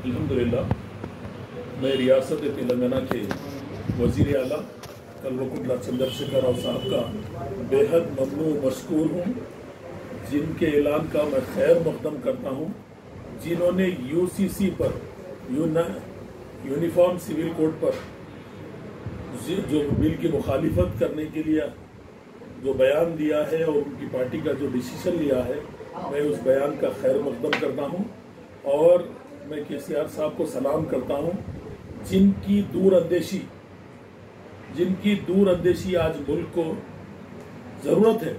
अल्हम्दुलिल्लाह मैं रियासत तेलंगाना के वज़ीर आला कल्वकुंट्ला चंद्रशेखर राव साहब का बेहद ममनून मशकूर हूँ, जिनके ऐलान का मैं खैर मकदम करता हूँ, जिन्होंने यूसीसी पर यूनिफॉर्म सिविल कोड पर जो बिल की मुखालिफत करने के लिए जो बयान दिया है और उनकी पार्टी का जो डिसीजन लिया है, मैं उस बयान का खैर मकदम करता हूँ और मैं केसीआर साहब को सलाम करता हूँ, जिनकी दूरअंदेशी आज मुल्क को ज़रूरत है।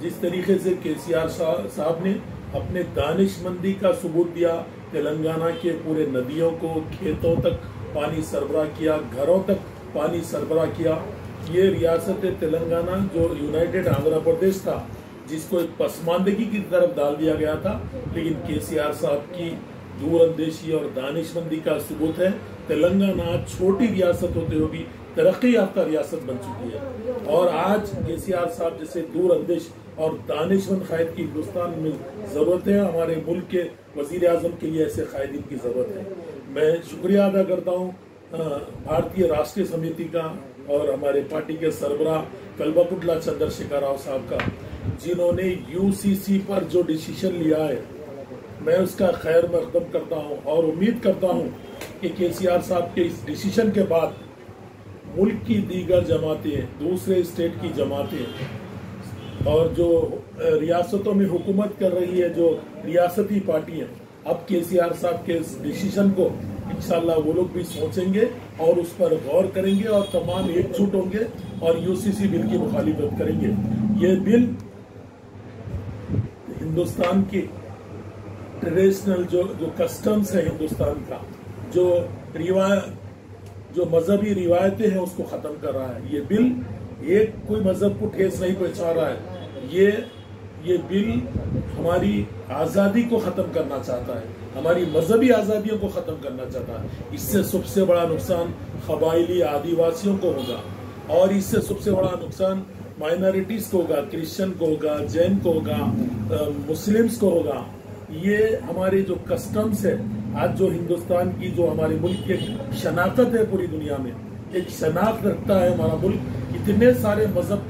जिस तरीके से केसीआर साहब ने अपने दानिशमंदी का सबूत दिया, तेलंगाना के पूरे नदियों को, खेतों तक पानी सरबराह किया, घरों तक पानी सरबराह किया। ये रियासत तेलंगाना जो यूनाइटेड आंध्र प्रदेश था, जिसको एक पसमानदगी की तरफ डाल दिया गया था, लेकिन केसीआर साहब की दूरअंदेशी और दानिशमंदी का सबूत है। तेलंगाना छोटी रियासत होते हुए भी तरक्की याफ्ता रियासत बन चुकी है और आज केसीआर साहब जैसे दूरअंदेश और दानिशमंद कायद की हिंदुस्तान में जरूरत है। हमारे मुल्क के वजीर आजम के लिए ऐसे कायदीन की जरूरत है। मैं शुक्रिया अदा करता हूँ भारतीय राष्ट्रीय समिति का और हमारे पार्टी के सरबराह कल्वकुंट्ला चंद्रशेखर राव साहब का, जिन्होंने यूसीसी पर जो डिसीजन लिया है, मैं उसका खैर मकदम करता हूं और उम्मीद करता हूं कि केसीआर साहब के इस डिसीजन के बाद मुल्क की दीगर जमातें, दूसरे स्टेट की जमातें और जो रियासतों में हुकूमत कर रही है जो रियासती पार्टियां, अब केसीआर साहब के इस डिसीजन को इंशाल्लाह वो लोग भी सोचेंगे और उस पर गौर करेंगे और तमाम एकजुट होंगे और यूसीसी बिल की मुखालिफत करेंगे। ये बिल हिंदुस्तान की ट्रेडिशनल जो कस्टम्स है हिंदुस्तान का, जो मजहबी रिवायतें हैं, उसको खत्म कर रहा है। ये बिल कोई मजहब को ठेस नहीं पहुंचा रहा है। ये बिल हमारी आज़ादी को ख़त्म करना चाहता है, हमारी मजहबी आज़ादियों को ख़त्म करना चाहता है। इससे सबसे बड़ा नुकसान कबायली आदिवासियों को होगा और इससे सबसे बड़ा नुकसान माइनॉरिटीज़ को होगा, क्रिश्चियन को होगा, जैन को होगा, मुस्लिम्स को होगा। ये हमारे जो कस्टम्स है, आज जो हिंदुस्तान की जो हमारे मुल्क की शनाख्त है, पूरी दुनिया में एक शनाख्त रखता है हमारा मुल्क। इतने सारे मजहब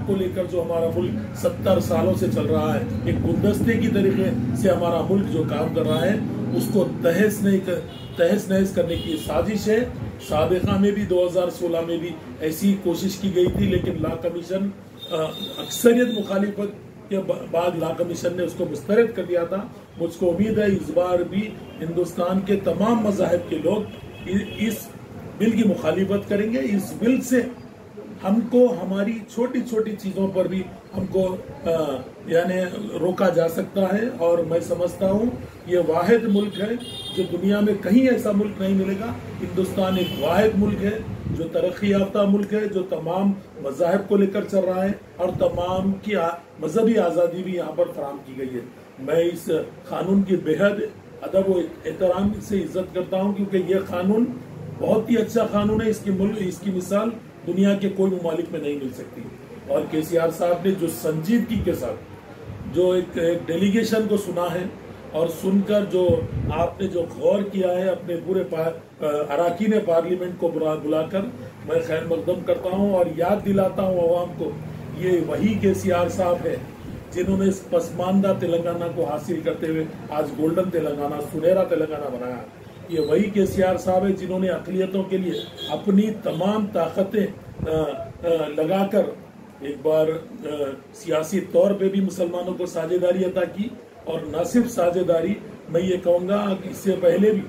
को लेकर जो हमारा मुल्क 70 सालों से चल रहा है, एक गुलदस्ते की तरीके से हमारा मुल्क जो काम कर रहा है, उसको तहस नहस करने की साजिश है। साबिका में भी 2016 में भी ऐसी कोशिश की गई थी, लेकिन लॉ कमीशन अक्सरियत मुखालिफत के बाद लॉ कमीशन ने उसको मुस्तरद कर दिया था। मुझको उम्मीद है इस बार भी हिंदुस्तान के तमाम मज़ाहिब के लोग इस बिल की मुखालिफत करेंगे। इस बिल से हमको हमारी छोटी छोटी चीज़ों पर भी हमको यानी रोका जा सकता है और मैं समझता हूँ ये वाहिद मुल्क है जो दुनिया में कहीं ऐसा मुल्क नहीं मिलेगा। हिंदुस्तान एक वाहिद मुल्क है जो तरक्की याफ्ता मुल्क है, जो तमाम मज़ाहिब को लेकर चल रहा है और तमाम की मजहबी आज़ादी भी यहाँ पर फराहम की गई है। मैं इस कानून की बेहद अदब व एहतराम से इज्जत करता हूँ, क्योंकि ये कानून बहुत ही अच्छा कानून है। इसकी मिसाल दुनिया के कोई ममालिक में नहीं मिल सकती। और केसीआर साहब ने जो संजीदगी के साथ जो एक डेलीगेशन को सुना है और सुनकर जो आपने जो गौर किया है अपने पूरे अराकीन पार्लियामेंट को बुलाकर, मैं खैर मकदम करता हूं और याद दिलाता हूं अवाम को, ये वही केसीआर साहब है जिन्होंने इस पसमानदा तेलंगाना को हासिल करते हुए आज गोल्डन तेलंगाना, सुनहरा तेलंगाना बनाया। ये वही केसीआर साहब है जिन्होंने अक़लियतों के लिए अपनी तमाम ताकतें लगाकर एक बार सियासी तौर पे भी मुसलमानों को साझेदारी अता की। और न सिर्फ साझेदारी, मैं ये कहूँगा कि इससे पहले भी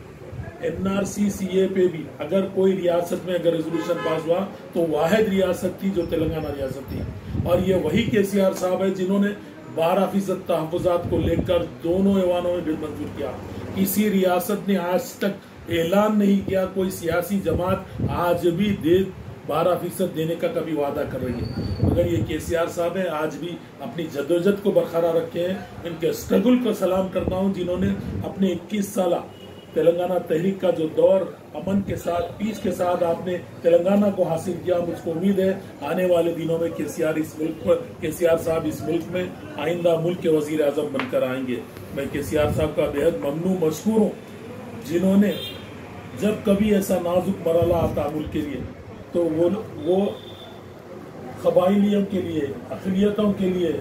NRC CA पे भी अगर कोई रियासत में अगर रेजोल्यूशन पास हुआ तो वाहिद रियासत थी जो तेलंगाना रियासत थी। और ये वही केसीआर साहब है जिन्होंने 12% तहफ़्फ़ुज़ात को लेकर दोनों ऐवानों में बिल मंजूर किया। किसी रियासत ने आज तक ऐलान नहीं किया, कोई सियासी जमात आज भी 12% देने का कभी वादा कर रही है, मगर ये केसीआर साहब है आज भी अपनी जद्दोजहद को बरकरार रखे हैं। इनके स्ट्रगल को सलाम करता हूँ जिन्होंने अपने 21 साल تلنگانہ تحریک کا جو دور امن کے ساتھ پیس کے ساتھ آپ نے تلنگانہ کو حاصل کیا، مجھ کو امید ہے آنے والے دنوں میں کے سی آر صاحب اس ملک میں آئندہ ملک کے وزیر اعظم بن کر آئیں گے۔ میں کے سی آر صاحب کا بےحد ممنون مشکور ہوں، جنہوں نے جب کبھی ایسا نازک مرحلہ آتا ملک کے لیے تو وہ قبائلیوں کے لیے، اقلیتوں کے لیے،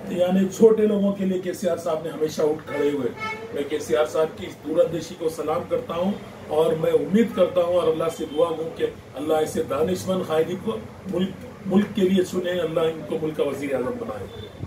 یعنی چھوٹے لوگوں کے لیے کے سی آر صاحب نے ہمیشہ اٹھ کھڑے ہوئے۔ میں کے سی آر صاحب کی اس دوراندیشی کو سلام کرتا ہوں اور میں امید کرتا ہوں اور اللہ سے دعا ہوں کہ اللہ ایسے دانشمند قائدین کو ملک کے لیے چنے، اللہ ان کو ملک کا وزیر اعظم بنائے۔